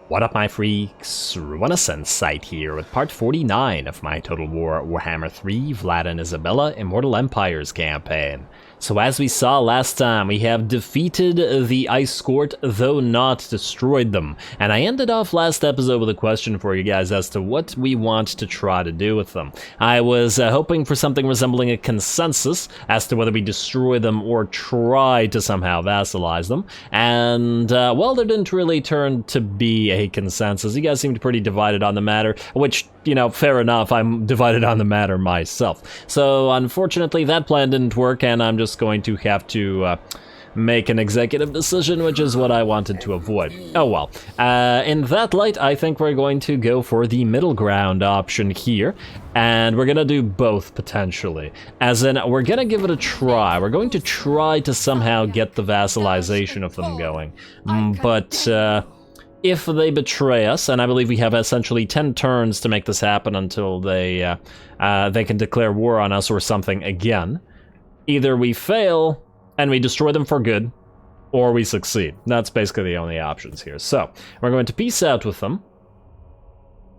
What up, my freaks? RuinusInsight here with part 49 of my Total Warhammer 3 Vlad and Isabella Immortal Empires campaign. So as we saw last time, we have defeated the Ice Court, though not destroyed them. And I ended off last episode with a question for you guys as to what we want to try to do with them. I was hoping for something resembling a consensus as to whether we destroy them or try to somehow vassalize them. And, well, there didn't really turn to be a consensus. You guys seemed pretty divided on the matter, which, you know, fair enough, I'm divided on the matter myself. So, unfortunately, that plan didn't work, and I'm just going to have to make an executive decision, which is what I wanted to avoid. Oh well. In that light, I think we're going to go for the middle ground option here, and we're gonna do both, potentially. As in, we're gonna give it a try. We're going to try to somehow get the vassalization of them going. But, if they betray us, and I believe we have essentially 10 turns to make this happen until they can declare war on us or something again, either we fail and we destroy them for good, or we succeed. That's basically the only options here. So, we're going to peace out with them,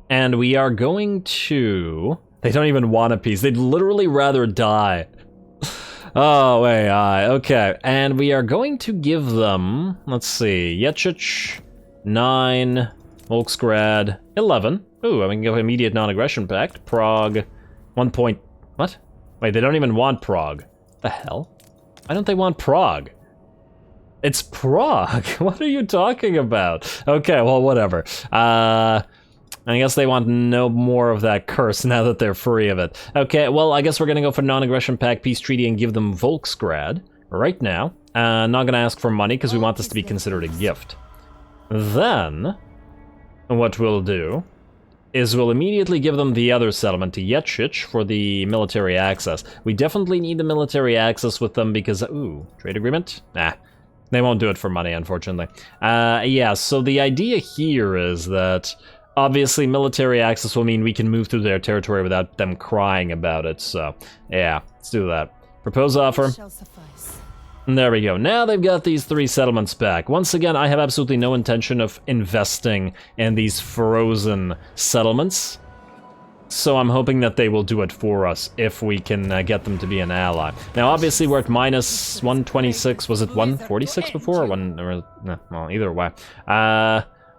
and we are going to... They don't even want a peace. They'd literally rather die. Oh, wait, okay. And we are going to give them, let's see, Yetchich, 9, Volksgrad, 11. Ooh, I can go immediate non-aggression pact. Prague, 1 point... What? Wait, they don't even want Prague. The hell? Why don't they want Prague? It's Prague! What are you talking about? Okay, well, whatever. I guess they want no more of that curse now that they're free of it. Okay, well, I guess we're gonna go for non-aggression pact, peace treaty, and give them Volksgrad right now. Not gonna ask for money, because we want this to be considered a gift. Then, what we'll do is we'll immediately give them the other settlement to Yetchich for the military access. We definitely need the military access with them because, ooh, trade agreement? Nah, they won't do it for money, unfortunately. Yeah, so the idea here is that obviously military access will mean we can move through their territory without them crying about it, so yeah, let's do that. Propose offer. There we go. Now they've got these 3 settlements back. Once again, I have absolutely no intention of investing in these frozen settlements, so I'm hoping that they will do it for us if we can get them to be an ally. Now, obviously, we're at minus 126. Was it 146 before? Well, either way.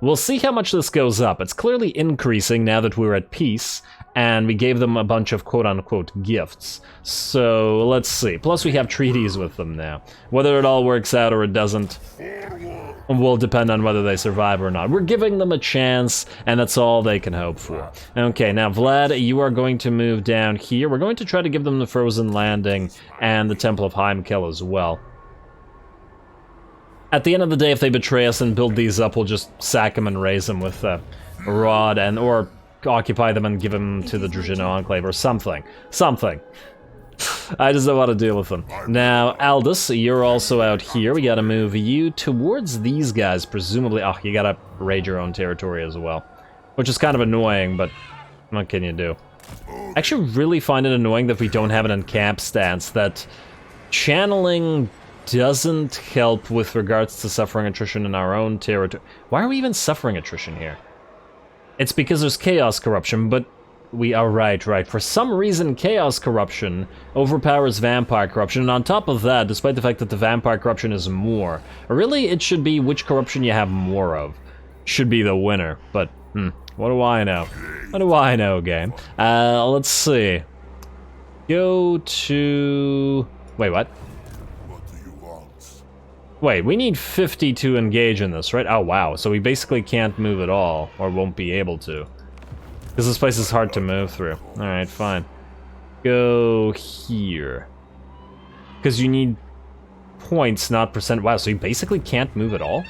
We'll see how much this goes up. It's clearly increasing now that we're at peace, and we gave them a bunch of quote-unquote gifts. So, let's see. Plus, we have treaties with them now. Whether it all works out or it doesn't will depend on whether they survive or not. We're giving them a chance, and that's all they can hope for. Okay, now, Vlad, you are going to move down here. We're going to try to give them the Frozen Landing and the Temple of Heimkel as well. At the end of the day, if they betray us and build these up, we'll just sack them and raise them with a rod, or occupy them and give them to the Druzhino Enclave or something. Something. I just don't want to deal with them. Now, Aldous, you're also out here. We gotta move you towards these guys, presumably. Oh, you gotta raid your own territory as well. Which is kind of annoying, but what can you do? I actually really find it annoying that we don't have an encamp stance, that channeling doesn't help with regards to suffering attrition in our own territory. Why are we even suffering attrition here? It's because there's chaos corruption, but we are right. For some reason, chaos corruption overpowers vampire corruption, and on top of that, despite the fact that the vampire corruption is more, really it should be which corruption you have more of. Should be the winner, but what do I know? What do I know, game? Let's see. Go to... Wait, what? Wait, we need 50 to engage in this, right? Oh, wow. So we basically can't move at all, or won't be able to. Because this place is hard to move through. Alright, fine. Go here. Because you need points, not percent. Wow, so you basically can't move at all?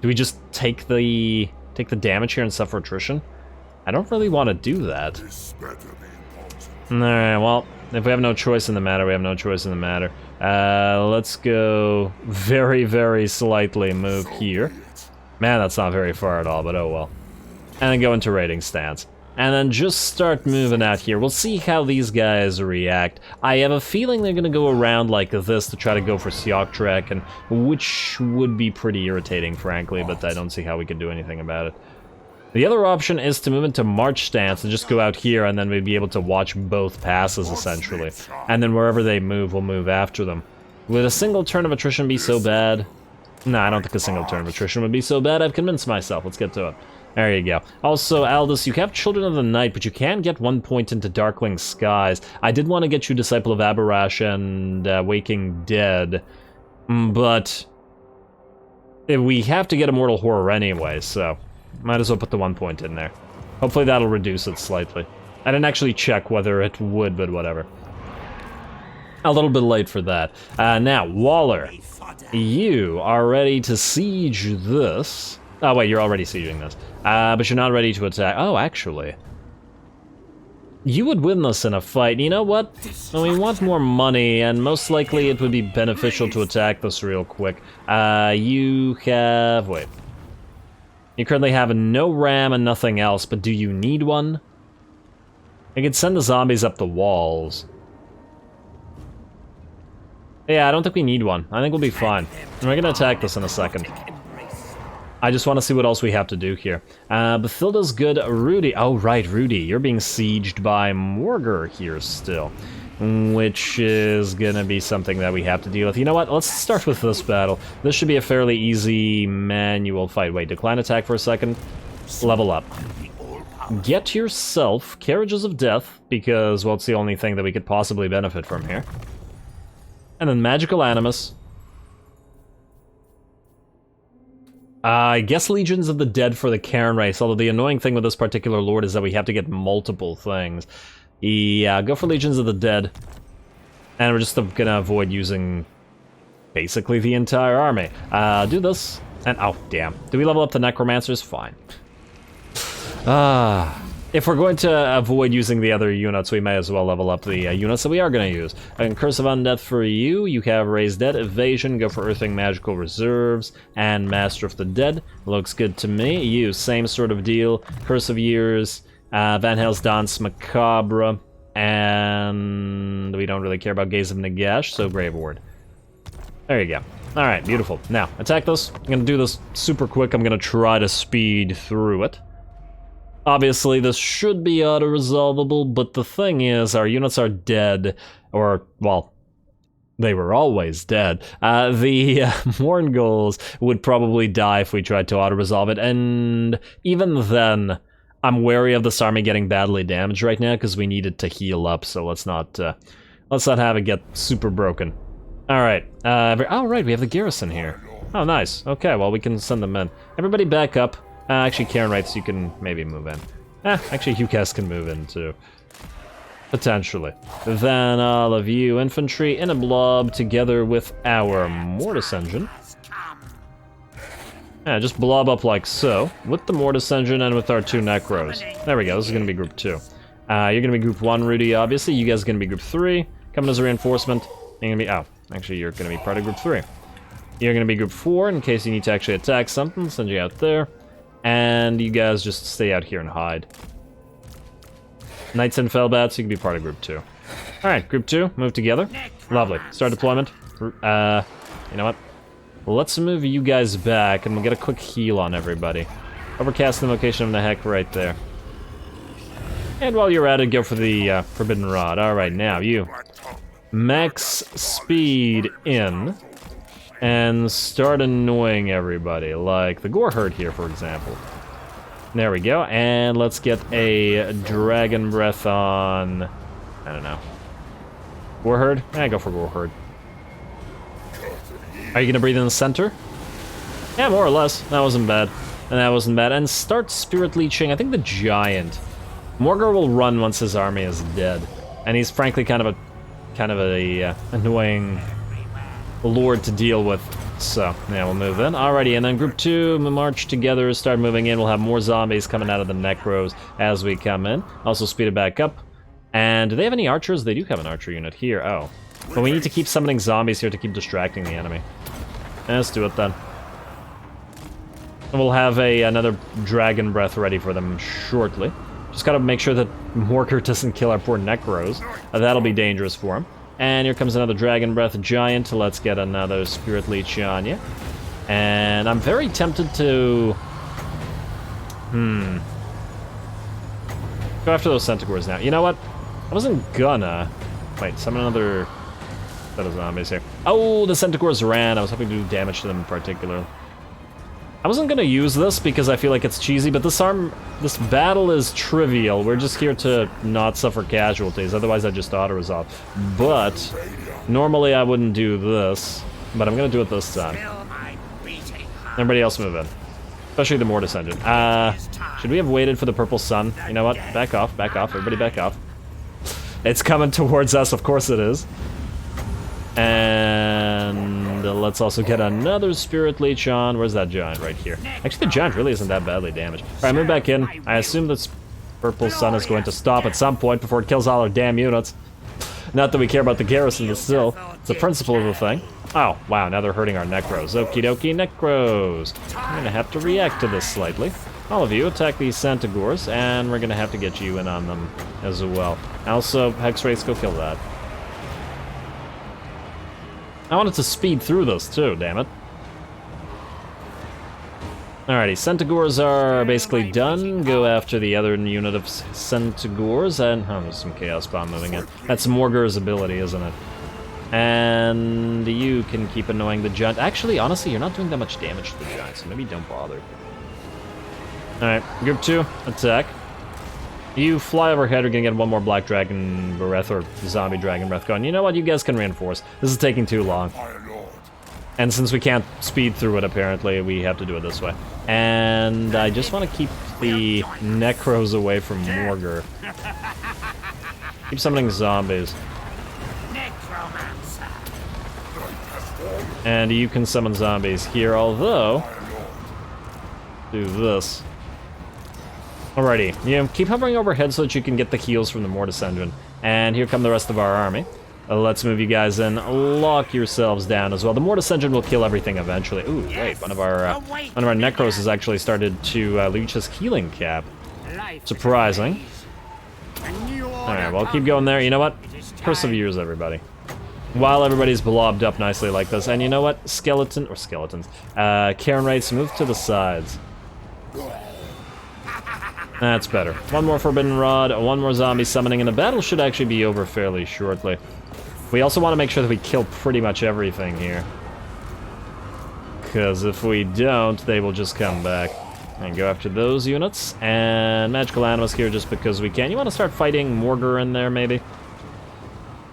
Do we just take the damage here and suffer attrition? I don't really want to do that. Alright, well, if we have no choice in the matter, we have no choice in the matter. Let's go very, very slightly move here. Man, that's not very far at all, but oh well. And then go into raiding stance. And then just start moving out here. We'll see how these guys react. I have a feeling they're gonna go around like this to try to go for Sioktrek, and which would be pretty irritating, frankly, but I don't see how we can do anything about it. The other option is to move into march stance and just go out here, and then we'd be able to watch both passes, essentially. And then wherever they move, we'll move after them. Would a single turn of attrition be so bad? No, I don't think a single turn of attrition would be so bad. I've convinced myself. Let's get to it. There you go. Also, Aldous, you have Children of the Night, but you can get 1 point into Darkling Skies. I did want to get you Disciple of Abarash and Waking Dead, but we have to get Immortal Horror anyway, so might as well put the 1 point in there. Hopefully that'll reduce it slightly. I didn't actually check whether it would, but whatever. A little bit late for that. Now, Waller, you are ready to siege this. Oh wait, you're already sieging this. But you're not ready to attack. Oh, actually. You would win this in a fight. You know what? Well, we want more money, and most likely it would be beneficial to attack this real quick. You have... wait. You currently have no ram and nothing else, but do you need one? I could send the zombies up the walls. Yeah, I don't think we need one. I think we'll be fine. And we're gonna attack this in a second. I just want to see what else we have to do here. Bathilda's good. Rudy. Oh, right, Rudy. You're being sieged by Morger here still. Which is gonna be something that we have to deal with. You know what? Let's start with this battle. This should be a fairly easy manual fight. Wait, decline attack for a second. Level up. Get yourself Carriages of Death, because, well, it's the only thing that we could possibly benefit from here. And then Magical Animus. I guess Legions of the Dead for the Cairn race, although the annoying thing with this particular lord is that we have to get multiple things. Yeah, go for Legions of the Dead. And we're just gonna avoid using basically the entire army. Do this, and oh, damn. Do we level up the Necromancers? Fine. If we're going to avoid using the other units, we may as well level up the units that we are going to use. And Curse of Undeath for you, you have Raised Dead, Evasion, go for Earthing Magical Reserves, and Master of the Dead. Looks good to me. You, same sort of deal. Curse of Years, Van Hels's Dance Macabre, and we don't really care about Gaze of Nagash, so Grave Ward. There you go. Alright, beautiful. Now, attack this. I'm going to do this super quick. I'm going to try to speed through it. Obviously, this should be auto-resolvable, but the thing is, our units are dead, or, well, they were always dead. The Mourngulls would probably die if we tried to auto-resolve it, and even then, I'm wary of this army getting badly damaged right now, because we need it to heal up, so let's not have it get super broken. Alright, oh right, we have the garrison here. Oh, nice. Okay, well, we can send them in. Everybody back up. Actually, Cairn Rights, you can maybe move in. Actually, you guys can move in, too. Potentially. Then all of you infantry in a blob together with our Mortis Engine. Yeah, just blob up like so, with the Mortis Engine and with our 2 Necros. There we go, this is going to be Group 2. You're going to be Group 1, Rudy, obviously. You guys are going to be Group 3. Coming as a reinforcement. You're going to be... oh, actually, you're going to be part of Group 3. You're going to be Group 4 in case you need to actually attack something. Send you out there. And you guys just stay out here and hide. Knights and Fellbats, you can be part of Group 2. Alright, Group 2, move together. Lovely. Start deployment. You know what? Let's move you guys back, and we'll get a quick heal on everybody. Overcast Invocation of the Heck right there. And while you're at it, go for the Forbidden Rod. Alright, now you. Max speed in. And start annoying everybody, like the Gore Herd here, for example. There we go, and let's get a Dragon Breath on... I don't know. Gore Herd? Go for Gore Herd. Are you gonna breathe in the center? Yeah, more or less. That wasn't bad. And that wasn't bad. And start Spirit Leeching, I think the Giant. Morger will run once his army is dead. And he's frankly kind of a annoying lord to deal with, so yeah, we'll move in. Alrighty, and then Group 2, march together, start moving in. We'll have more zombies coming out of the Necros as we come in. Also speed it back up. And do they have any archers? They do have an archer unit here. Oh, but we need to keep summoning zombies here to keep distracting the enemy. Let's do it then. And we'll have another Dragon Breath ready for them shortly. Just gotta make sure that Morger doesn't kill our poor Necros. That'll be dangerous for him. And here comes another Dragon Breath Giant. Let's get another Spirit Leech on you. And I'm very tempted to Go after those Centaurs now. You know what? I wasn't gonna... Wait, summon another set of zombies here. Oh, the Centaurs ran. I was hoping to do damage to them in particular. I wasn't gonna use this because I feel like it's cheesy, but this battle is trivial. We're just here to not suffer casualties, otherwise I just auto-resolve. But normally I wouldn't do this, but I'm gonna do it this time. Everybody else move in. Especially the Mortis engine. Should we have waited for the purple sun? You know what? Back off, everybody back off. It's coming towards us, of course it is. And let's also get another Spirit Leech on. Where's that giant? Right here. Actually, the giant really isn't that badly damaged. Alright, move back in. I assume this purple sun is going to stop at some point before it kills all our damn units. Not that we care about the garrison, but still. It's the principle of the thing. Oh, wow, now they're hurting our Necros. Okie dokie, Necros. I'm gonna have to react to this slightly. All of you attack these Centaurs, and we're gonna have to get you in on them as well. Also, Hex Wraiths, go kill that. I wanted to speed through this too, damn it. Alrighty, Centaurs are basically done. Go after the other unit of Centaurs, and oh, there's some Chaos Bomb moving in. That's Morger's ability, isn't it? And you can keep annoying the giant. Actually, honestly, you're not doing that much damage to the giant, so maybe don't bother. Alright, group 2, attack. You fly overhead, we're gonna get one more Black Dragon Breath or Zombie Dragon Breath going. You know what, you guys can reinforce. This is taking too long. And since we can't speed through it, apparently, we have to do it this way. And I just want to keep the Necros away from Morger. Keep summoning zombies. And you can summon zombies here, although... do this. Alrighty, keep hovering overhead so that you can get the heals from the Mortis engine. And here come the rest of our army. Let's move you guys in. Lock yourselves down as well. The Mortis engine will kill everything eventually. Ooh, wait, one of our Necros has actually started to reach his healing cap. Surprising. Alright, well, keep going there. You know what? Perseveres, everybody. While everybody's blobbed up nicely like this. And you know what? Skeletons. Karen Wraiths, move to the sides. That's better. One more Forbidden Rod, one more zombie summoning, and the battle should actually be over fairly shortly. We also want to make sure that we kill pretty much everything here. Because if we don't, they will just come back. And go after those units. And Magical Animus here just because we can. You want to start fighting Morger in there, maybe?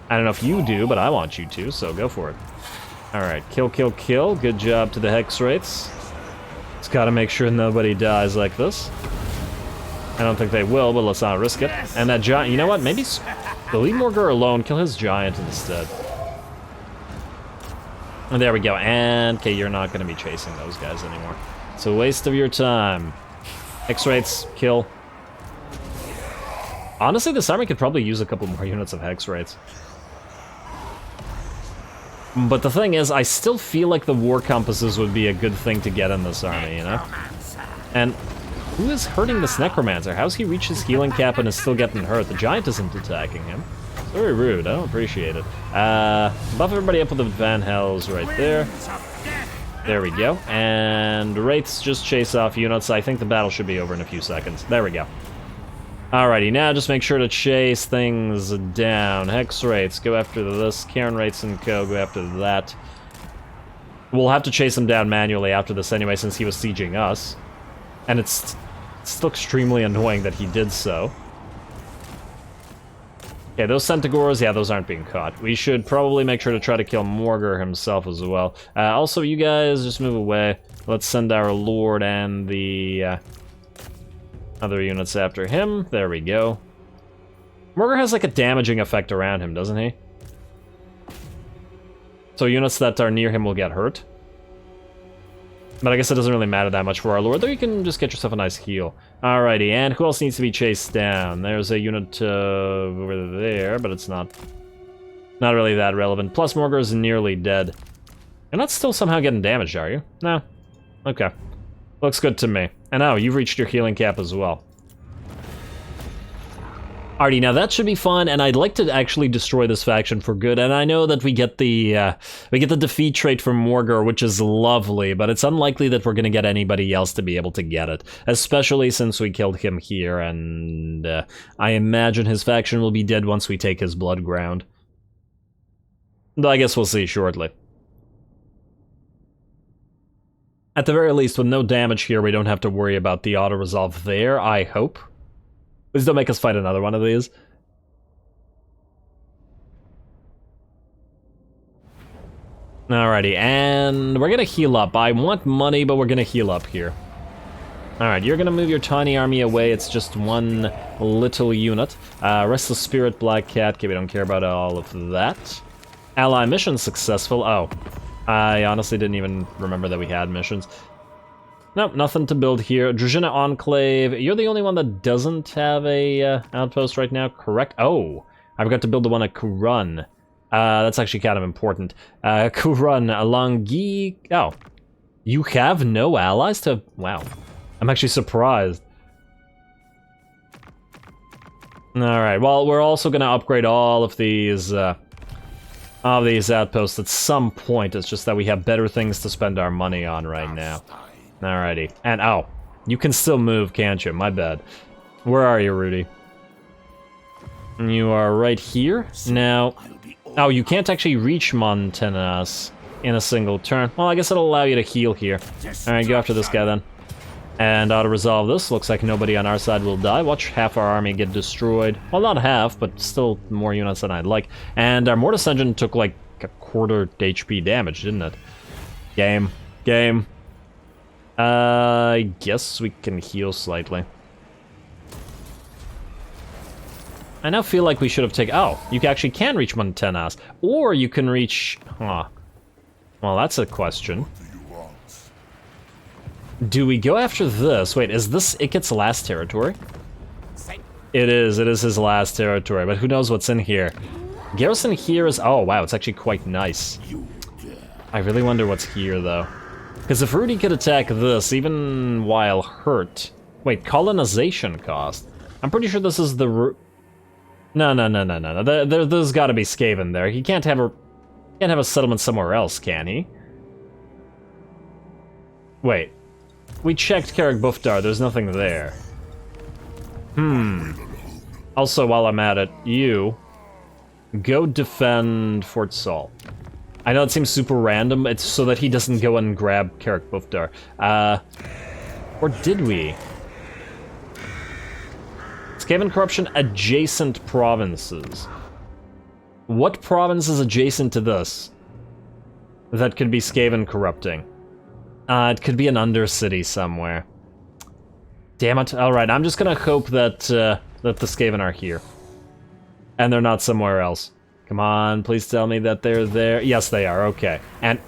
I don't know if you do, but I want you to, so go for it. Alright, kill, kill, kill. Good job to the Hex Wraiths. Just gotta make sure nobody dies like this. I don't think they will, but let's not risk it. And that giant, you know what? Maybe leave Morger alone, kill his giant instead. And there we go. And, okay, you're not going to be chasing those guys anymore. It's a waste of your time. Hex-Wraiths, kill. Honestly, this army could probably use a couple more units of Hex-Wraiths. But the thing is, I still feel like the War Compasses would be a good thing to get in this army, you know? And... who is hurting this Necromancer? How's he reached his healing cap and is still getting hurt? The giant isn't attacking him. It's very rude, I don't appreciate it. Buff everybody up with the Van Hells right there. There we go. And Wraiths just chase off units. I think the battle should be over in a few seconds. There we go. Alrighty, now just make sure to chase things down. Hex Wraiths, go after this. Karen Wraiths and co, go after that. We'll have to chase him down manually after this anyway, since he was sieging us. And it's still extremely annoying that he did so. Okay, those Centaurs, yeah, those aren't being caught. We should probably make sure to try to kill Morger himself as well. Also, you guys, just move away. Let's send our Lord and the other units after him. There we go. Morger has like a damaging effect around him, doesn't he? So units that are near him will get hurt. But I guess it doesn't really matter that much for our Lord, though you can just get yourself a nice heal. Alrighty, and who else needs to be chased down? There's a unit over there, but it's not really that relevant. Plus, Morger is nearly dead. You're not still somehow getting damaged, are you? No. Okay. Looks good to me. And oh, you've reached your healing cap as well. Alrighty, now that should be fun, and I'd like to actually destroy this faction for good, and I know that we get the defeat trait from Morger, which is lovely, but it's unlikely that we're gonna get anybody else to be able to get it, especially since we killed him here, and I imagine his faction will be dead once we take his blood ground. Though I guess we'll see shortly. At the very least, with no damage here, we don't have to worry about the auto-resolve there, I hope. Please don't make us fight another one of these. Alrighty, and we're gonna heal up. I want money, but we're gonna heal up here. Alright, you're gonna move your tiny army away. It's just one little unit. Restless Spirit, Black Cat. Okay, we don't care about all of that. Ally mission successful. Oh, I honestly didn't even remember that we had missions. Nope, nothing to build here. Druzhina Enclave, you're the only one that doesn't have a outpost right now, correct? Oh, I forgot to build the one at Kurun. That's actually kind of important. Kurun, Alangui... Oh, you have no allies to... Wow, I'm actually surprised. Alright, well, we're also going to upgrade all of these outposts at some point. It's just that we have better things to spend our money on right now. Alrighty. And, oh, you can still move, can't you? My bad. Where are you, Rudy? You are right here. Now, oh, you can't actually reach Montenas in a single turn. Well, I guess it'll allow you to heal here. Alright, go after this guy then. And auto-resolve this. Looks like nobody on our side will die. Watch half our army get destroyed. Well, not half, but still more units than I'd like. And our Mortis Engine took like a quarter HP damage, didn't it? Game. I guess we can heal slightly. I now feel like we should have taken... Oh, you actually can reach Montenas. Or you can reach... Huh. Well, that's a question. Do we go after this? Wait, is this Ikit's last territory? It is his last territory, but who knows what's in here. Garrison here is... Oh, wow, it's actually quite nice. I really wonder what's here, though. Because if Rudy could attack this, even while hurt... Wait, colonization cost? I'm pretty sure this is the... No. There's gotta be Skaven there. He can't have a settlement somewhere else, can he? Wait. We checked Carrick Bufdar, there's nothing there. Also, while I'm at it, you... Go defend Fort Saul. I know it seems super random, it's so that he doesn't go and grab Carrick Bufdar. Or did we? Skaven corruption adjacent provinces. What province is adjacent to this that could be Skaven corrupting? It could be an undercity somewhere. Damn it. Alright, I'm just gonna hope that, that the Skaven are here. And they're not somewhere else. Come on, please tell me that they're there. Yes, they are, okay. And,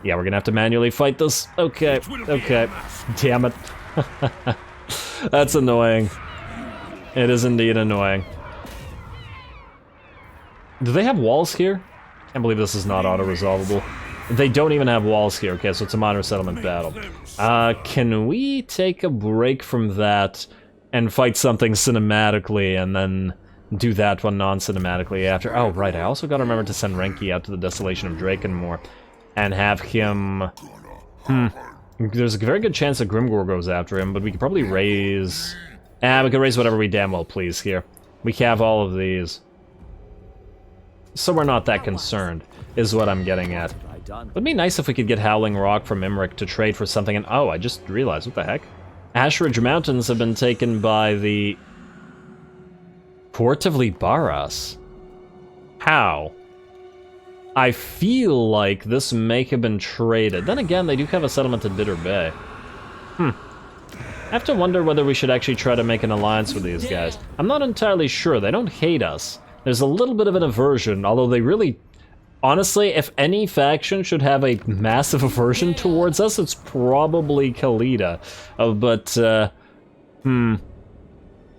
yeah, we're gonna have to manually fight this. Okay. Damn it. That's annoying. It is indeed annoying. Do they have walls here? Can't believe this is not auto-resolvable. They don't even have walls here, okay, so it's a minor settlement battle. Can we take a break from that and fight something cinematically and then do that one non-cinematically after? Oh, right, I also gotta remember to send Renki out to the Desolation of Drakenmoor and have him... There's a very good chance that Grimgor goes after him, but we could probably raise... we could raise whatever we damn well please here. We have all of these. So we're not that concerned, is what I'm getting at. Would be nice if we could get Howling Rock from Imric to trade for something, and oh, I just realized, what the heck? Ashridge Mountains have been taken by the... Port of Libaras. How? I feel like this may have been traded. Then again, they do have a settlement at Bitter Bay. I have to wonder whether we should actually try to make an alliance with these guys. I'm not entirely sure. They don't hate us. There's a little bit of an aversion, although they really... Honestly, if any faction should have a massive aversion towards us, it's probably Khalida.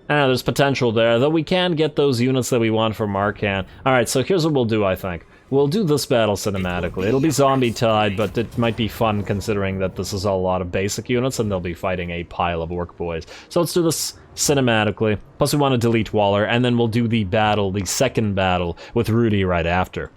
There's potential there, though we can get those units that we want from Markan. Alright, so here's what we'll do, I think. we'll do this battle cinematically. It'll be zombie tide, but it might be fun considering that this is a lot of basic units and they'll be fighting a pile of orc boys. So let's do this cinematically. Plus we want to delete Waller, and then we'll do the battle, the second battle, with Rudy right after.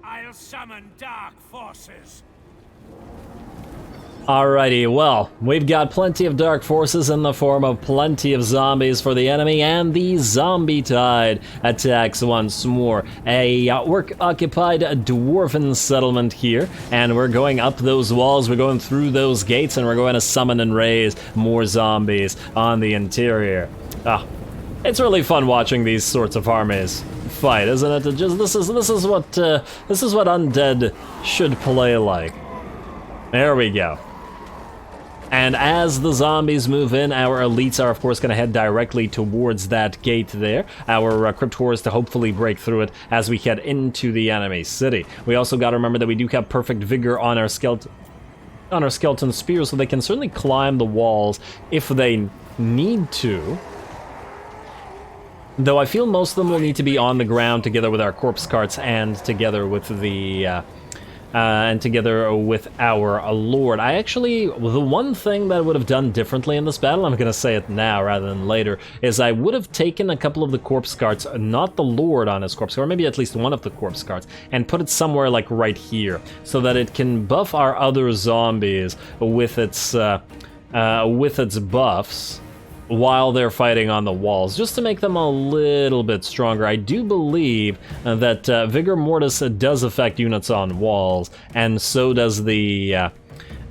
I'll summon dark forces. Alrighty, well, we've got plenty of dark forces in the form of plenty of zombies for the enemy, and the zombie tide attacks once more. A orc-occupied dwarven settlement here, and we're going up those walls, we're going through those gates, and we're going to summon and raise more zombies on the interior. It's really fun watching these sorts of armies fight, isn't it? This is what undead should play like. There we go. And as the zombies move in, our elites are of course going to head directly towards that gate there. Our crypt horrors to hopefully break through it as we head into the enemy city. We also got to remember that we do have perfect vigor on our skeleton spears, so they can certainly climb the walls if they need to. Though I feel most of them will need to be on the ground together with our corpse carts and together with the our lord. The one thing that I would have done differently in this battle, I'm gonna say it now rather than later, is I would have taken a couple of the corpse carts, not the lord on his corpse cart, or maybe at least one of the corpse carts, and put it somewhere like right here, so that it can buff our other zombies with its buffs while they're fighting on the walls, just to make them a little bit stronger. I do believe that Vigor Mortis does affect units on walls, and so does the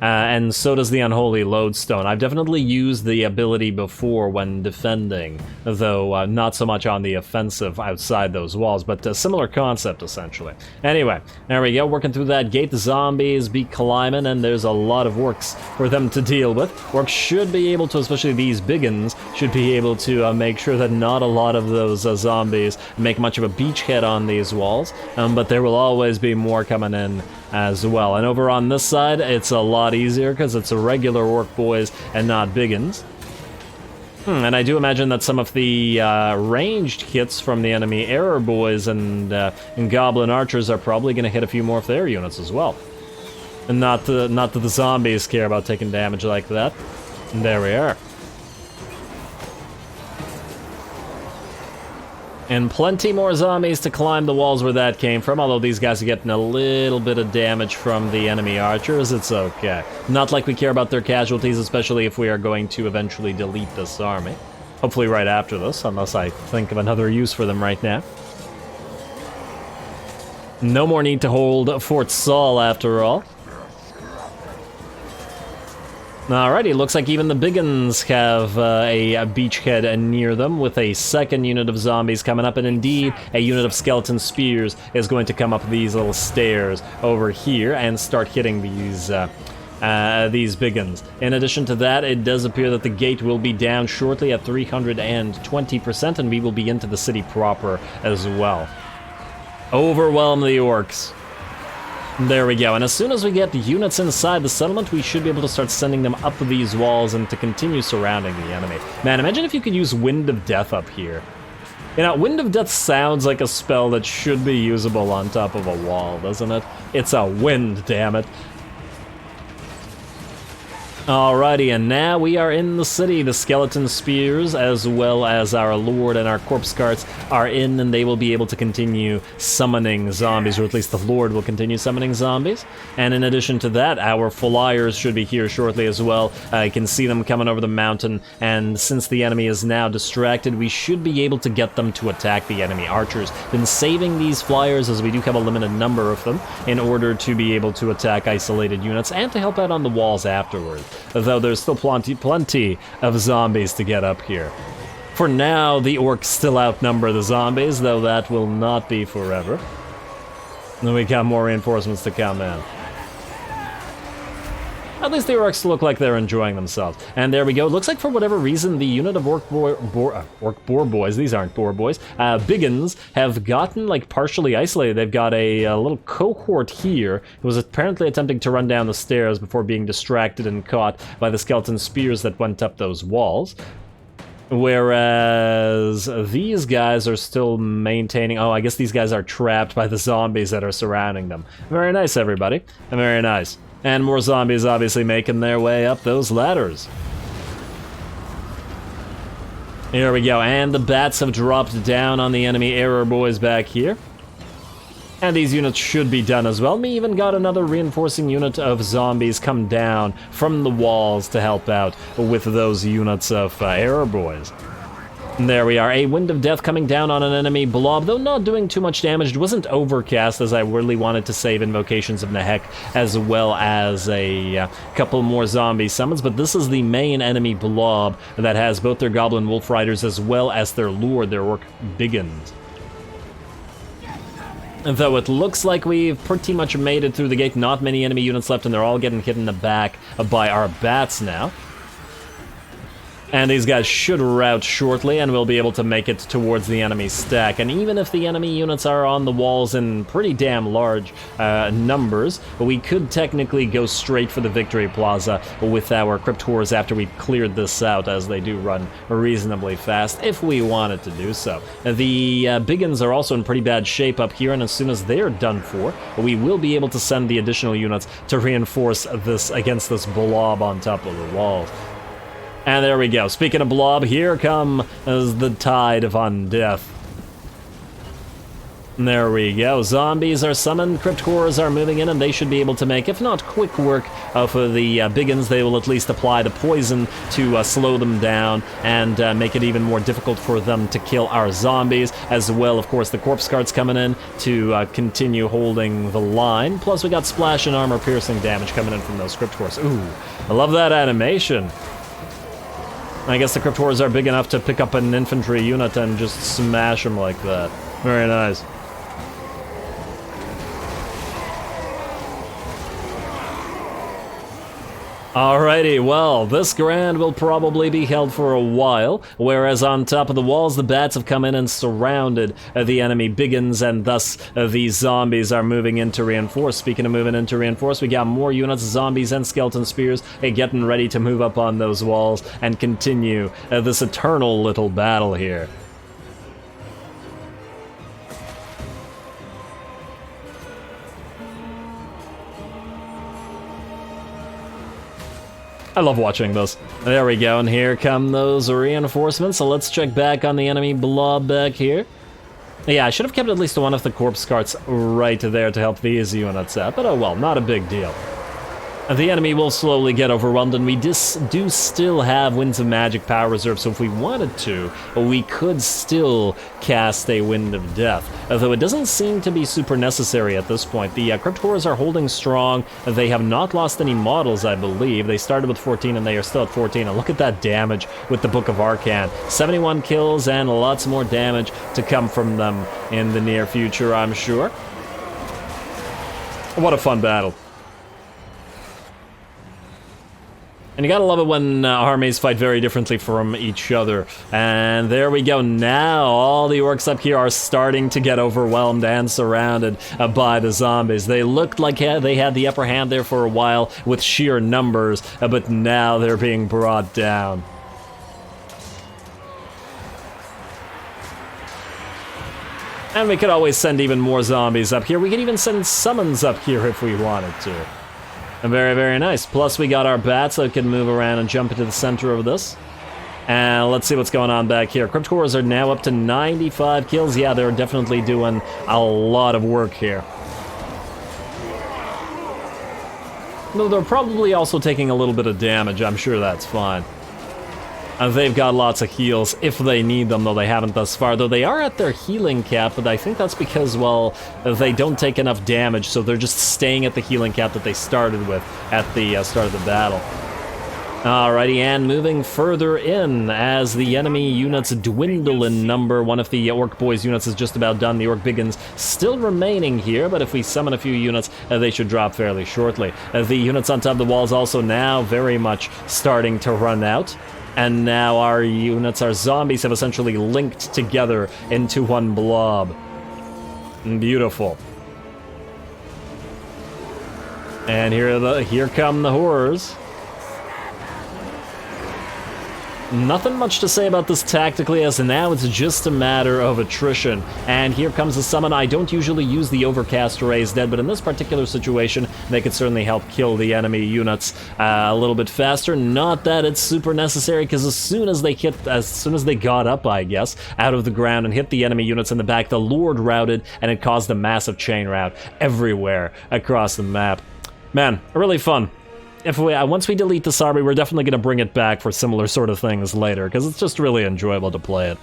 Unholy Lodestone. I've definitely used the ability before when defending, though not so much on the offensive outside those walls, but a similar concept essentially. Anyway, there we go, working through that gate. The zombies be climbing, and there's a lot of orcs for them to deal with. Orcs should be able to, especially these biggins, should be able to make sure that not a lot of those zombies make much of a beachhead on these walls, but there will always be more coming in as well. And over on this side, it's a lot easier because it's a regular orc boys and not biggins. And I do imagine that some of the ranged hits from the enemy error boys and goblin archers are probably going to hit a few more of their units as well. And not that the zombies care about taking damage like that. And there we are. And plenty more zombies to climb the walls where that came from, although these guys are getting a little bit of damage from the enemy archers. It's okay. Not like we care about their casualties, especially if we are going to eventually delete this army. Hopefully right after this, unless I think of another use for them right now. No more need to hold Fort Saul after all. Alrighty, looks like even the biggins have a beachhead near them, with a second unit of zombies coming up, and indeed a unit of skeleton spears is going to come up these little stairs over here and start hitting these biggins. In addition to that, it does appear that the gate will be down shortly at 320%, and we will be into the city proper as well. Overwhelm the orcs. There we go, and as soon as we get the units inside the settlement, we should be able to start sending them up these walls and to continue surrounding the enemy. Man, imagine if you could use Wind of Death up here. You know, Wind of Death sounds like a spell that should be usable on top of a wall, doesn't it? It's a wind, damn it. Alrighty, and now we are in the city. The skeleton spears, as well as our lord and our corpse carts, are in, and they will be able to continue summoning zombies, or at least the lord will continue summoning zombies. And in addition to that, our flyers should be here shortly as well. I can see them coming over the mountain, and since the enemy is now distracted, we should be able to get them to attack the enemy archers. Been saving these flyers, as we do have a limited number of them, in order to be able to attack isolated units and to help out on the walls afterward. Though there's still plenty of zombies to get up here. For now, the orcs still outnumber the zombies, though that will not be forever. And we got more reinforcements to come in. At least the orcs look like they're enjoying themselves. And there we go. It looks like for whatever reason, the unit of orc boar boys, these aren't boar boys, biggins, have gotten like partially isolated. They've got a little cohort here who was apparently attempting to run down the stairs before being distracted and caught by the skeleton spears that went up those walls. Whereas these guys are still maintaining... Oh, I guess these guys are trapped by the zombies that are surrounding them. Very nice, everybody. Very nice. And more zombies obviously making their way up those ladders. Here we go, and the bats have dropped down on the enemy error boys back here. And these units should be done as well. We even got another reinforcing unit of zombies come down from the walls to help out with those units of error boys. And there we are, a Wind of Death coming down on an enemy blob, though not doing too much damage. It wasn't overcast, as I really wanted to save Invocations of Nehek, as well as a couple more zombie summons, but this is the main enemy blob that has both their Goblin Wolf Riders as well as their Lure, their Orc Biggins. Though it looks like we've pretty much made it through the gate, not many enemy units left, and they're all getting hit in the back by our bats now. And these guys should rout shortly, and we'll be able to make it towards the enemy stack. And even if the enemy units are on the walls in pretty damn large numbers, we could technically go straight for the Victory Plaza with our Crypt Horrors after we've cleared this out, as they do run reasonably fast, if we wanted to do so. The Biggins are also in pretty bad shape up here, and as soon as they're done for, we will be able to send the additional units to reinforce this against this blob on top of the walls. And there we go. Speaking of blob, here comes the tide of undeath. And there we go. Zombies are summoned, Crypt Horrors are moving in, and they should be able to make, if not quick work for the Biggins, they will at least apply the poison to slow them down and make it even more difficult for them to kill our zombies. As well, of course, the Corpse Carts coming in to continue holding the line. Plus, we got splash and armor-piercing damage coming in from those Crypt Horrors. Ooh, I love that animation. I guess the Crypt Horrors are big enough to pick up an infantry unit and just smash them like that. Very nice. Alrighty, well, this grand will probably be held for a while, whereas on top of the walls, the bats have come in and surrounded the enemy Biggins, and thus these zombies are moving in to reinforce. Speaking of moving in to reinforce, we got more units, zombies and skeleton spears, getting ready to move up on those walls and continue this eternal little battle here. I love watching this. There we go, and here come those reinforcements. So let's check back on the enemy blob back here. Yeah, I should have kept at least one of the corpse carts right there to help these units out, but oh well, not a big deal. The enemy will slowly get overwhelmed, and we do still have Winds of Magic power reserve, so if we wanted to, we could still cast a Wind of Death. Although it doesn't seem to be super necessary at this point. The Crypt Horrors are holding strong. They have not lost any models, I believe. They started with 14, and they are still at 14. And look at that damage with the Book of Arcan. 71 kills, and lots more damage to come from them in the near future, I'm sure. What a fun battle. And you gotta love it when armies fight very differently from each other. And there we go. Now all the orcs up here are starting to get overwhelmed and surrounded by the zombies. They looked like they had the upper hand there for a while with sheer numbers, but now they're being brought down. And we could always send even more zombies up here. We could even send summons up here if we wanted to. Very, very nice. Plus, we got our bats that can move around and jump into the center of this. And let's see what's going on back here. Crypt Horrors are now up to 95 kills. Yeah, they're definitely doing a lot of work here. Though they're probably also taking a little bit of damage. I'm sure that's fine. They've got lots of heals if they need them, though they haven't thus far. Though they are at their healing cap, but I think that's because, well, they don't take enough damage, so they're just staying at the healing cap that they started with at the start of the battle. Alrighty, and moving further in as the enemy units dwindle in number. One of the Orc Boys units is just about done. The Orc Biggins still remaining here, but if we summon a few units, they should drop fairly shortly. The units on top of the walls also now very much starting to run out. And now our units, our zombies, have essentially linked together into one blob. Beautiful. And here come the horrors. Nothing much to say about this tactically, as now it's just a matter of attrition. And here comes the summon. I don't usually use the Overcast Raise Dead, but in this particular situation, they could certainly help kill the enemy units a little bit faster. Not that it's super necessary, because as soon as they got up, I guess, out of the ground and hit the enemy units in the back, the Lord routed, and it caused a massive chain rout everywhere across the map. Man, really fun. Once we delete this army, we're definitely going to bring it back for similar sort of things later, because it's just really enjoyable to play it.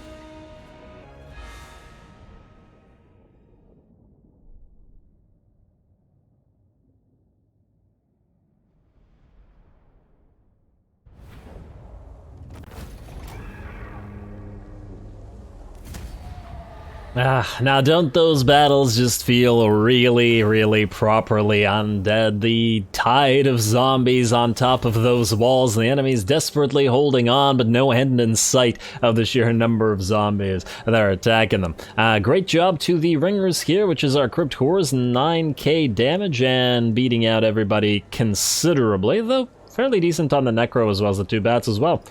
Now don't those battles just feel really, really properly undead? The tide of zombies on top of those walls, and the enemies desperately holding on, but no end in sight of the sheer number of zombies that are attacking them. Great job to the ringers here, which is our Crypt Horrors, 9k damage, and beating out everybody considerably, though fairly decent on the Necro as well as the 2 bats as well.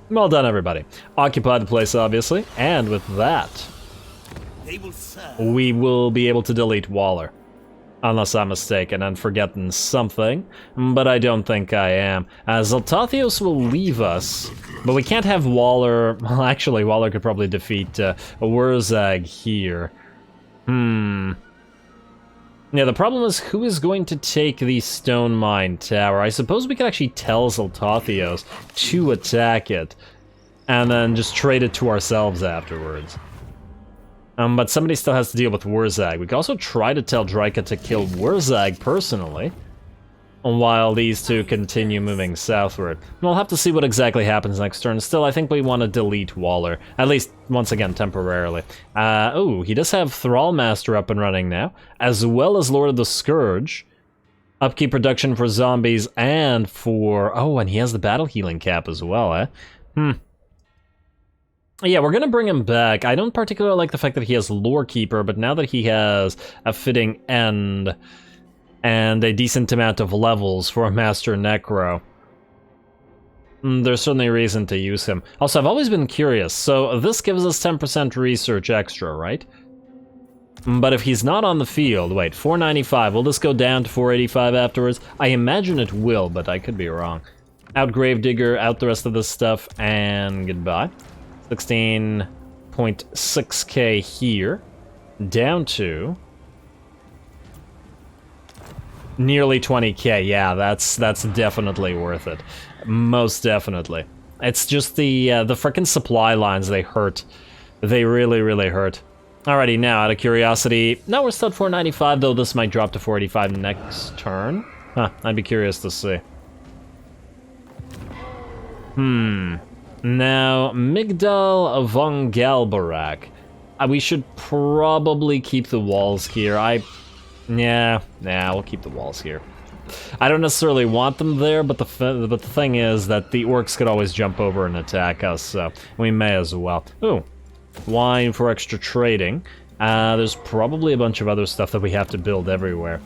Well done, everybody. Occupy the place, obviously, and with that, we will be able to delete Waller. Unless I'm mistaken and forgetting something, but I don't think I am. Zoltathios will leave us, but we can't have Waller. Well, actually, Waller could probably defeat Wurzag here. Yeah, the problem is who is going to take the Stone Mine Tower. I suppose we could actually tell Zoltathios to attack it, and then just trade it to ourselves afterwards. But somebody still has to deal with Wurzag. We could also try to tell Drika to kill Wurzag personally, while these two continue moving southward. And we'll have to see what exactly happens next turn. Still, I think we want to delete Waller, at least once again temporarily. Oh, he does have Thrallmaster up and running now, as well as Lord of the Scourge. Upkeep production for zombies and for... Oh, and he has the battle healing cap as well, eh? Yeah, we're gonna bring him back. I don't particularly like the fact that he has Lore Keeper, but now that he has a fitting end and a decent amount of levels for a Master Necro, there's certainly a reason to use him. Also, I've always been curious, so this gives us 10% research extra, right? But if he's not on the field, wait, 495, will this go down to 485 afterwards? I imagine it will, but I could be wrong. Out Gravedigger, out the rest of this stuff, and goodbye. 16.6k here, down to nearly 20k. Yeah, that's definitely worth it. Most definitely. It's just the frickin' supply lines, they hurt. They really, really hurt. Alrighty, now out of curiosity, no, we're still at 495, though this might drop to 485 next turn. Huh, I'd be curious to see. Now, Migdal von Galbarak. We should probably keep the walls here. Yeah, we'll keep the walls here. I don't necessarily want them there, but the thing is that the orcs could always jump over and attack us, so we may as well. Ooh, wine for extra trading. There's probably a bunch of other stuff that we have to build everywhere.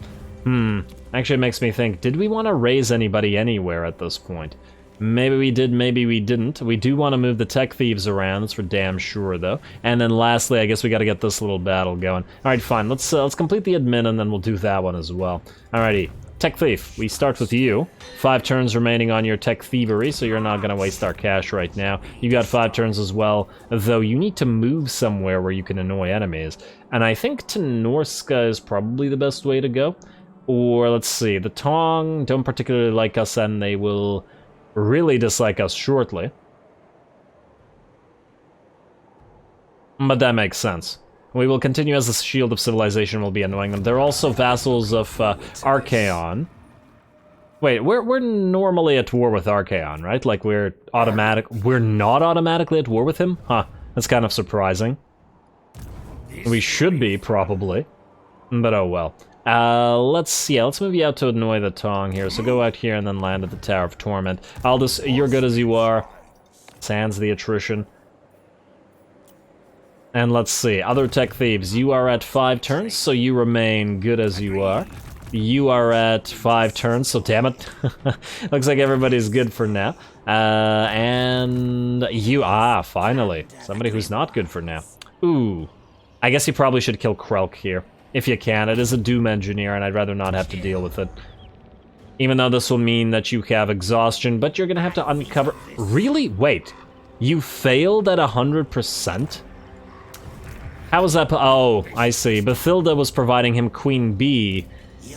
Actually, it makes me think, did we want to raise anybody anywhere at this point? Maybe we did, maybe we didn't. We do want to move the tech thieves around, that's for damn sure, though. And then lastly, I guess we got to get this little battle going. Alright, fine, let's complete the admin and then we'll do that one as well. Alrighty, tech thief, we start with you. 5 turns remaining on your tech thievery, so you're not going to waste our cash right now. You got 5 turns as well, though you need to move somewhere where you can annoy enemies. And I think Tenorska is probably the best way to go. Or, let's see, the Tong don't particularly like us and they will really dislike us shortly. But that makes sense. We will continue as the Shield of Civilization will be annoying them. They're also vassals of Archaon. Wait, we're normally at war with Archaon, right? Like we're not automatically at war with him? Huh, that's kind of surprising. We should be, probably. But oh well. Let's move you out to annoy the Tong here. So go out here and then land at the Tower of Torment. Aldous, you're good as you are. Sans the attrition. And let's see, other tech thieves, you are at 5 turns, so you remain good as you are. You are at 5 turns, so damn it. Looks like everybody's good for now. And you, finally. Somebody who's not good for now. Ooh. I guess you probably should kill Krelk here. If you can, it is a Doom Engineer, and I'd rather not have to deal with it. Even though this will mean that you have exhaustion, but you're gonna have to uncover... Really? Wait. You failed at 100%? How was that? Oh, I see. Bathilda was providing him Queen Bee,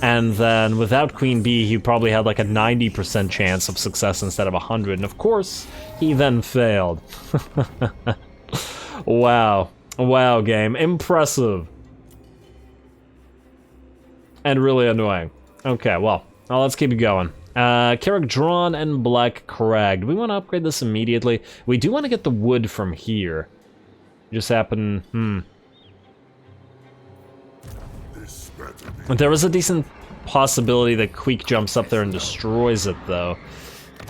and then without Queen Bee, he probably had like a 90% chance of success instead of 100, and of course, he then failed. Wow. Wow, game. Impressive. And really annoying. Okay, well, let's keep it going. Carrick Drawn and Black Crag. Do we want to upgrade this immediately? We do want to get the wood from here. Just happen... There was a decent possibility that Queek jumps up there and destroys it, though.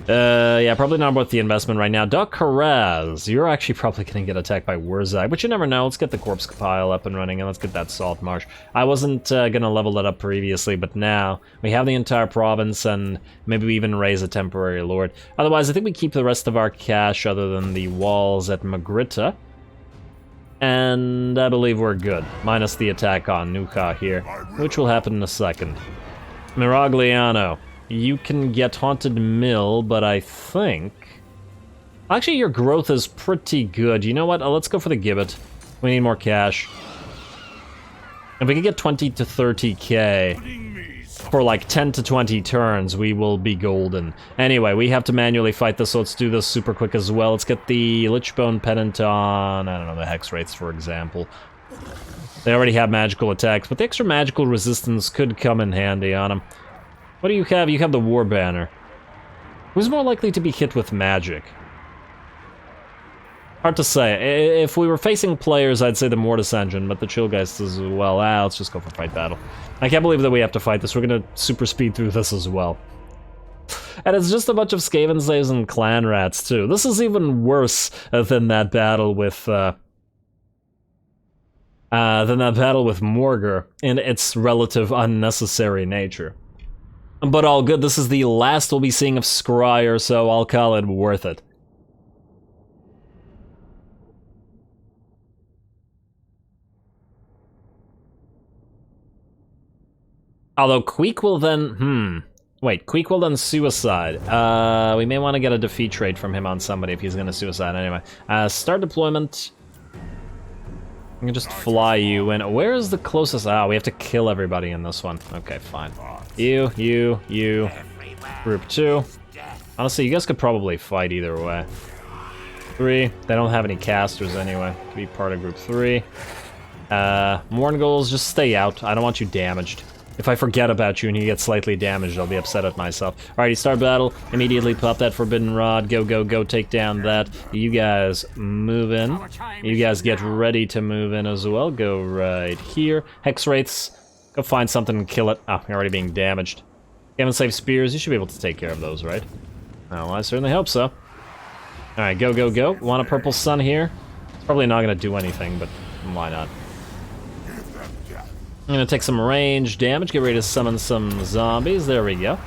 Yeah, probably not worth the investment right now. Doc Karaz, you're actually probably going to get attacked by Wurzag, but you never know. Let's get the corpse pile up and running, and let's get that salt marsh. I wasn't going to level that up previously, but now we have the entire province, and maybe we even raise a temporary lord. Otherwise, I think we keep the rest of our cash other than the walls at Magritta. And I believe we're good, minus the attack on Nuka here, which will happen in a second. Miragliano, you can get Haunted Mill, but I think... Actually, your growth is pretty good. You know what? Let's go for the Gibbet. We need more cash. If we can get 20 to 30k for like 10 to 20 turns, we will be golden. Anyway, we have to manually fight this, so let's do this super quick as well. Let's get the Lichbone Pennant on, I don't know, the Hex Wraiths, for example. They already have magical attacks, but the extra magical resistance could come in handy on them. What do you have? You have the War Banner. Who's more likely to be hit with magic? Hard to say. If we were facing players, I'd say the Mortis Engine, but the Chillgeist as well. Let's just go for Fight Battle. I can't believe that we have to fight this. We're gonna super speed through this as well. And it's just a bunch of Skaven Slaves and Clan Rats, too. This is even worse than that battle with, Morger in its relative unnecessary nature. But all good. This is the last we'll be seeing of Skryre, so I'll call it worth it. Although Queek will then, wait, Queek will then suicide. We may want to get a defeat trait from him on somebody if he's going to suicide anyway. Start deployment. I can just fly you in. Where is the closest? We have to kill everybody in this one. Okay, fine. You. Group 2. Honestly, you guys could probably fight either way. 3. They don't have any casters anyway. Could be part of Group 3. Mournguls, just stay out. I don't want you damaged. If I forget about you and you get slightly damaged, I'll be upset at myself. Alrighty, start battle. Immediately pop that Forbidden Rod. Go, take down that. You guys move in. You guys get ready to move in as well. Go right here. Hex Wraiths, go find something and kill it. You're already being damaged. You haven't saved spears. You should be able to take care of those, right? Well, I certainly hope so. Alright, go. Want a Purple Sun here? It's probably not going to do anything, but why not? I'm gonna take some range damage, get ready to summon some zombies. There we go.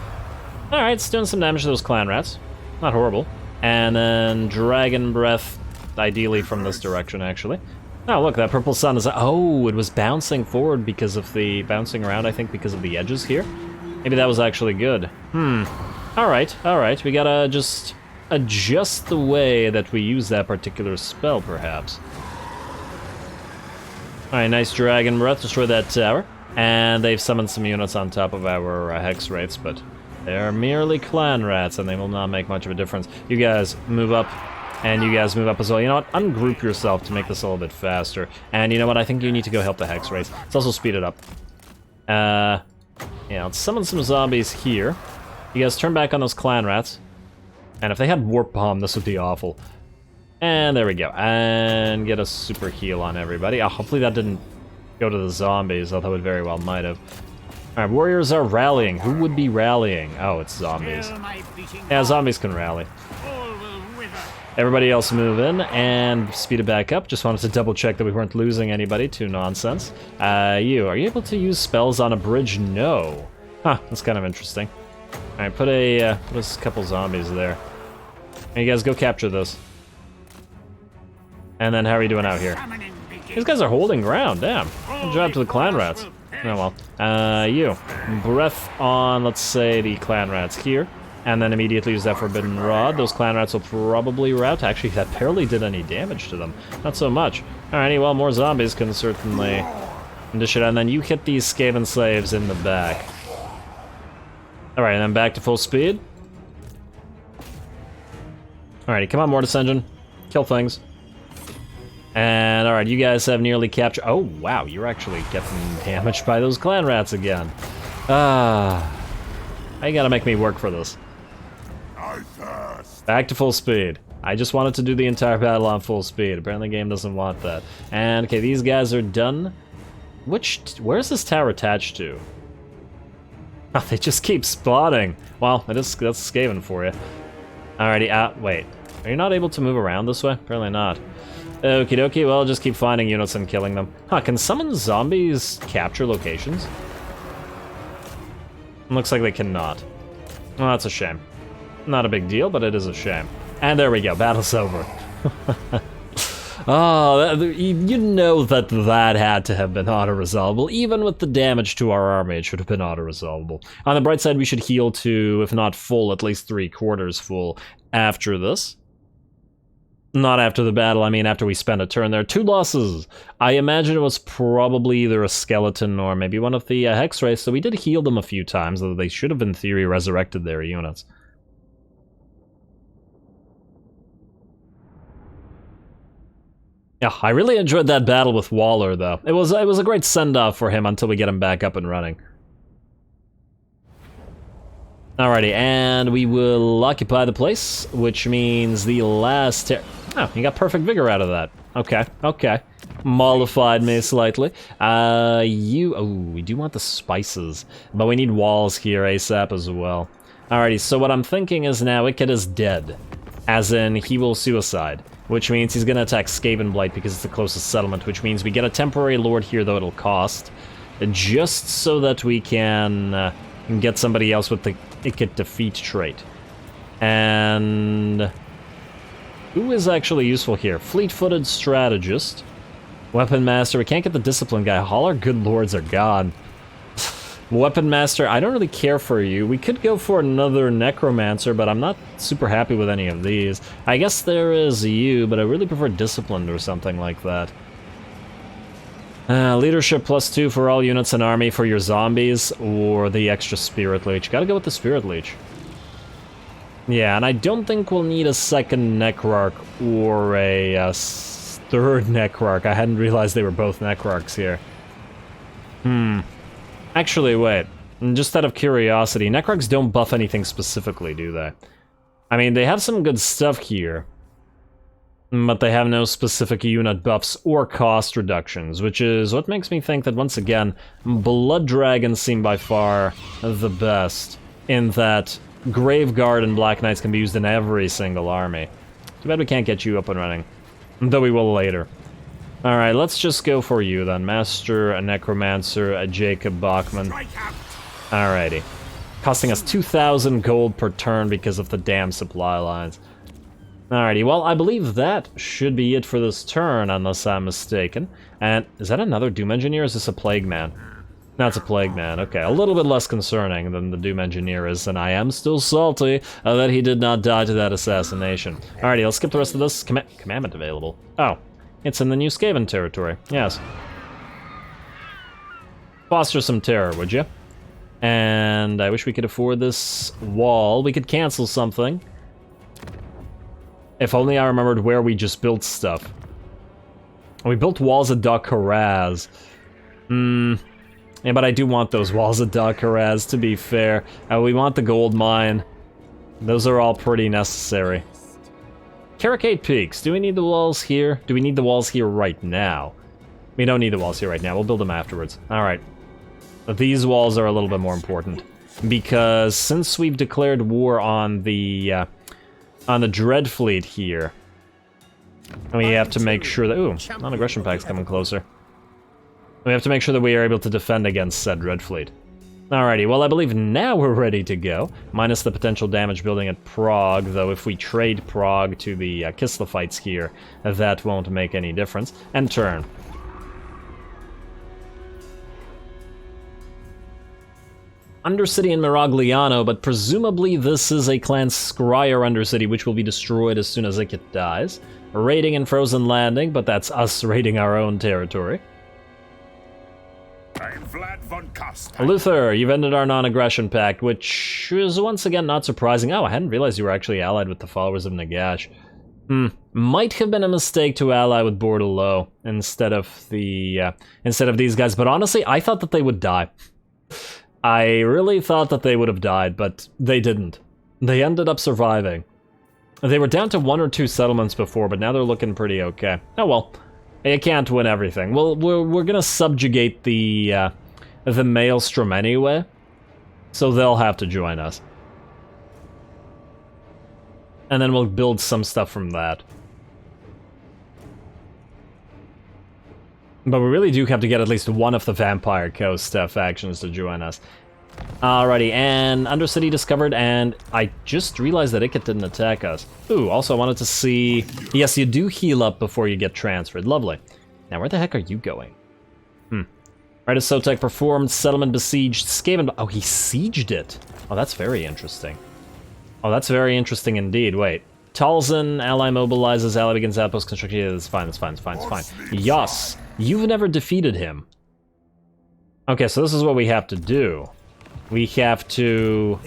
Alright, it's doing some damage to those Clan Rats. Not horrible. And then Dragon Breath, ideally from this direction, actually. Oh, look, that Purple Sun is... Oh, it was bouncing forward because of the... Bouncing around, I think, because of the edges here. Maybe that was actually good. Alright. We gotta just adjust the way that we use that particular spell, perhaps. Alright, nice Dragon Breath, destroy that tower. And they've summoned some units on top of our Hex Wraiths, but they're merely Clan Rats, and they will not make much of a difference. You guys move up, and you guys move up as well. You know what? Ungroup yourself to make this a little bit faster. And you know what? I think you need to go help the Hex Wraiths. Let's also speed it up. Yeah, let's summon some zombies here. You guys turn back on those clan rats. And if they had warp bomb, this would be awful. And there we go. And get a super heal on everybody. Oh, hopefully that didn't go to the zombies, although it very well might have. Alright, warriors are rallying. Who would be rallying? Oh, it's zombies. Yeah, zombies can rally. Everybody else move in and speed it back up. Just wanted to double check that we weren't losing anybody to nonsense. Are you able to use spells on a bridge? No. Huh, that's kind of interesting. Alright, put a couple zombies there. Hey, you guys go capture this. And then how are you doing out here? These guys are holding ground, damn. Good job to the clan rats. Oh well. You. Breath on, let's say, the clan rats here. And then immediately use that Forbidden Rod. Those clan rats will probably rout. Actually, that barely did any damage to them. Not so much. Alrighty, well, more zombies can certainly dish it out. And then you hit these Skaven slaves in the back. Alright, and then back to full speed. Alrighty, come on, Mortis Engine. Kill things. And alright, you guys have nearly captured. Oh, wow, you're actually getting damaged by those clan rats again. Now you gotta make me work for this. Back to full speed. I just wanted to do the entire battle on full speed. Apparently the game doesn't want that. And okay, these guys are done. Where's this tower attached to? Oh, they just keep spawning. Well, that's Skaven for you. Alrighty, wait. Are you not able to move around this way? Apparently not. Okie dokie, well, just keep finding units and killing them. Huh, can summon zombies capture locations? Looks like they cannot. Well, that's a shame. Not a big deal, but it is a shame. And there we go, battle's over. Oh, you know that had to have been auto-resolvable. Even with the damage to our army, it should have been auto-resolvable. On the bright side, we should heal to, if not full, at least 3/4 full after this. Not after the battle, I mean after we spend a turn there. 2 losses! I imagine it was probably either a skeleton or maybe one of the Hex race, so we did heal them a few times, though they should have in theory resurrected their units. Yeah, I really enjoyed that battle with Waller, though. It was a great send-off for him until we get him back up and running. Alrighty, and we will occupy the place, which means the last... Oh, you got perfect vigor out of that. Okay, okay. Mollified me slightly. Oh, we do want the spices, but we need walls here ASAP as well. Alrighty, so what I'm thinking is now Iked is dead. As in, he will suicide. Which means he's gonna attack Skaven Blight because it's the closest settlement, which means we get a temporary lord here, though it'll cost. Just so that we can get somebody else with the Iked defeat trait. And... who is actually useful here? Fleet-footed strategist. Weapon master, we can't get the discipline guy. All our good lords are gone. Weapon master, I don't really care for you. We could go for another necromancer, but I'm not super happy with any of these. I guess there is you, but I really prefer disciplined or something like that. Leadership +2 for all units and army for your zombies, or the extra spirit leech. Gotta go with the spirit leech. Yeah, and I don't think we'll need a second necrarch or a third necrarch. I hadn't realized they were both necrarchs here. Actually, wait. Just out of curiosity, necrarchs don't buff anything specifically, do they? I mean, they have some good stuff here, but they have no specific unit buffs or cost reductions, which is what makes me think that, once again, Blood Dragons seem by far the best, in that Graveguard and Black Knights can be used in every single army. Too bad we can't get you up and running, though we will later. Alright, let's just go for you then. Master, a Necromancer, a Jacob Bachman. Alrighty. Costing us 2,000 gold per turn because of the damn supply lines. Alrighty, well, I believe that should be it for this turn, unless I'm mistaken. And is that another Doom Engineer, or is this a Plague Man? No, it's a Plague Man. Okay, a little bit less concerning than the Doom Engineer is, and I am still salty that he did not die to that assassination. Alrighty, let's skip the rest of this. Commandment available. Oh. It's in the new Skaven territory, yes. Foster some terror, would you? And I wish we could afford this wall. We could cancel something. If only I remembered where we just built stuff. We built walls at Doc Haraz. Yeah, but I do want those walls of Dakaraz, to be fair. We want the gold mine. Those are all pretty necessary. Carricade Peaks. Do we need the walls here? Do we need the walls here right now? We don't need the walls here right now. We'll build them afterwards. Alright. These walls are a little bit more important. Because since we've declared war on the Dread Fleet here, we have to make sure that... Ooh, non-aggression pack's coming closer. We have to make sure that we are able to defend against said Dread Fleet. Alrighty, well I believe now we're ready to go. Minus the potential damage building at Prague, though if we trade Prague to the Kislev fights here, that won't make any difference. And turn. Undercity in Miragliano, but presumably this is a Clan Skryre Undercity, which will be destroyed as soon as Ikit dies. Raiding in Frozen Landing, but that's us raiding our own territory. I'm Vlad von Carstein. Luther, you've ended our non-aggression pact, which is once again not surprising. Oh, I hadn't realized you were actually allied with the followers of Nagash. Might have been a mistake to ally with Bordelot instead of these guys, but honestly, I thought that they would die. I really thought that they would have died, but they didn't. They ended up surviving. They were down to 1 or 2 settlements before, but now they're looking pretty okay. Oh well, you can't win everything. Well, we're gonna subjugate the Maelstrom anyway, so they'll have to join us. And then we'll build some stuff from that. But we really do have to get at least one of the Vampire Coast factions to join us. Alrighty, and Undercity discovered, and I just realized that Ikit didn't attack us. Ooh, also I wanted to see... Yes, you do heal up before you get transferred. Lovely. Now, where the heck are you going? Right as Sotek performed, settlement besieged, Skaven... Oh, he sieged it. Oh, that's very interesting. Oh, that's very interesting indeed. Wait. Talzin, ally mobilizes, ally begins outpost construction. Yeah, it's fine, it's fine, it's fine, it's fine. Yas, you've never defeated him. Okay, so this is what we have to do. We have to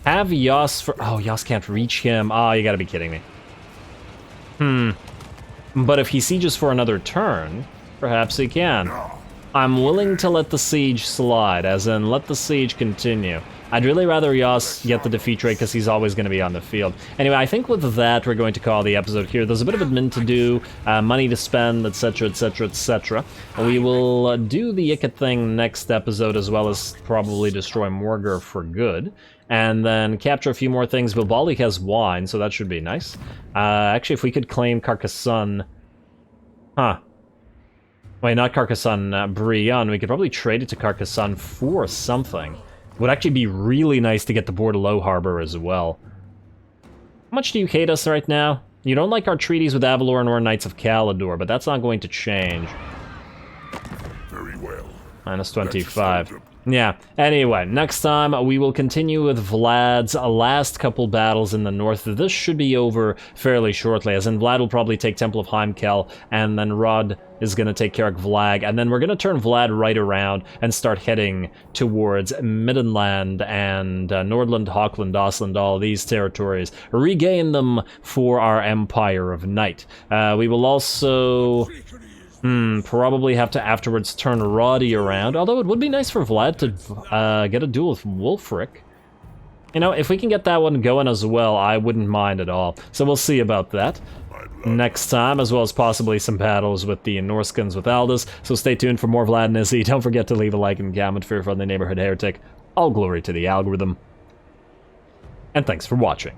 have Yas for... Oh, Yas can't reach him. Oh, you gotta be kidding me. But if he sieges for another turn, perhaps he can. I'm willing to let the siege slide, as in let the siege continue. I'd really rather Yas get the defeat rate because he's always going to be on the field. Anyway, I think with that, we're going to call the episode here. There's a bit of admin to do, money to spend, etc, etc, etc. We will do the Ikit thing next episode, as well as probably destroy Morger for good. And then capture a few more things. Bilbali has wine, so that should be nice. Actually, if we could claim Carcassonne... Huh. Wait, not Carcassonne, Brienne. We could probably trade it to Carcassonne for something. It would actually be really nice to get the Bordelot Harbor as well. How much do you hate us right now? You don't like our treaties with Avalor or Knights of Caledor, but that's not going to change. Very well. Minus 25. Yeah, anyway, next time we will continue with Vlad's last couple battles in the north. This should be over fairly shortly, as in Vlad will probably take Temple of Heimkel, and then Rod is going to take Carrick Vlag, and then we're going to turn Vlad right around and start heading towards Middenland and Nordland, Hochland, Osland, all these territories. Regain them for our Empire of Night. We will also... probably have to afterwards turn Roddy around, although it would be nice for Vlad to get a duel with Wulfric. You know, if we can get that one going as well, I wouldn't mind at all. So we'll see about that next time, as well as possibly some battles with the Norskins with Aldous. So stay tuned for more Vlad and Izzy. Don't forget to leave a like and comment for your friendly neighborhood heretic. All glory to the algorithm. And thanks for watching.